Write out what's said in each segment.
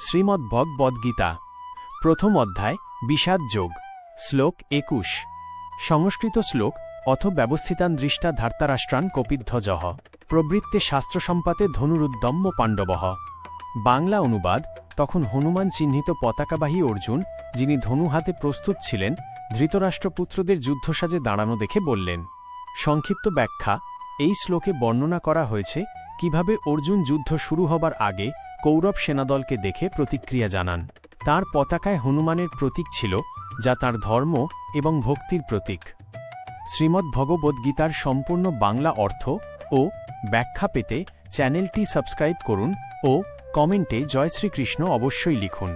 শ্রীমদ্ভগবদ্গীতা প্রথম অধ্যায় বিষাদ যোগ শ্লোক ২১ সংস্কৃত শ্লোক অথ ব্যবস্থিতান দৃষ্টা ধার্তারাষ্ট্রান কপিধ্বজঃ প্রবৃত্তে শাস্ত্রসম্পাতে ধনুরুদ্যম্য পাণ্ডবঃ। বাংলা অনুবাদ তখন হনুমান চিহ্নিত পতাকাবাহী অর্জুন, যিনি ধনু হাতে প্রস্তুত ছিলেন, ধৃতরাষ্ট্রপুত্রদের যুদ্ধসাজে দাঁড়ানো দেখে বললেন। সংক্ষিপ্ত ব্যাখ্যা: এই শ্লোকে বর্ণনা করা হয়েছে কিভাবে অর্জুন যুদ্ধ শুরু হবার আগে কৌরব সেনাদলকে দেখে প্রতিক্রিয়া জানান। তাঁর পতাকায় হনুমানের প্রতীক ছিল, যা তাঁর ধর্ম এবং ভক্তির প্রতীক। শ্রীমদ্ভগবদ্গীতার সম্পূর্ণ বাংলা অর্থ ও ব্যাখ্যা পেতে চ্যানেলটি সাবস্ক্রাইব করুন ও কমেন্টে জয় শ্রীকৃষ্ণ অবশ্যই লিখুন।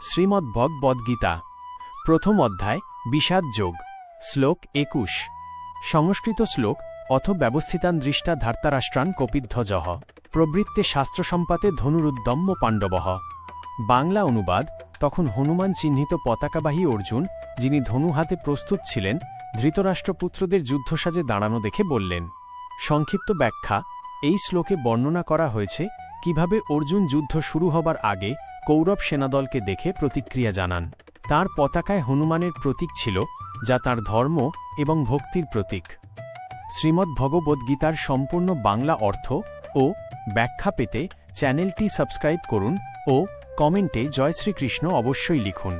শ্রীমদ্ভগবদ্গীতা প্রথম অধ্যায় বিষাদ যোগ শ্লোক ২১ সংস্কৃত শ্লোক অথ ব্যবস্থিতান দৃষ্টা ধার্তারাষ্ট্রান কপিধ্বজঃ প্রবৃত্তে শাস্ত্রসম্পাতে ধনুরুদ্যম্য পাণ্ডবঃ। বাংলা অনুবাদ তখন হনুমান চিহ্নিত পতাকাবাহী অর্জুন, যিনি ধনু হাতে প্রস্তুত ছিলেন, ধৃতরাষ্ট্রপুত্রদের যুদ্ধসাজে দাঁড়ানো দেখে বললেন। সংক্ষিপ্ত ব্যাখ্যা: এই শ্লোকে বর্ণনা করা হয়েছে কিভাবে অর্জুন যুদ্ধ শুরু হবার আগে কৌরব সেনাদলকে দেখে প্রতিক্রিয়া জানান। তাঁর পতাকায় হনুমানের প্রতীক ছিল, যা তাঁর ধর্ম এবং ভক্তির প্রতীক। শ্রীমদ্ভগবদ্গীতার সম্পূর্ণ বাংলা অর্থ ও ব্যাখ্যা পেতে চ্যানেলটি সাবস্ক্রাইব করুন ও কমেন্টে জয় শ্রীকৃষ্ণ অবশ্যই লিখুন।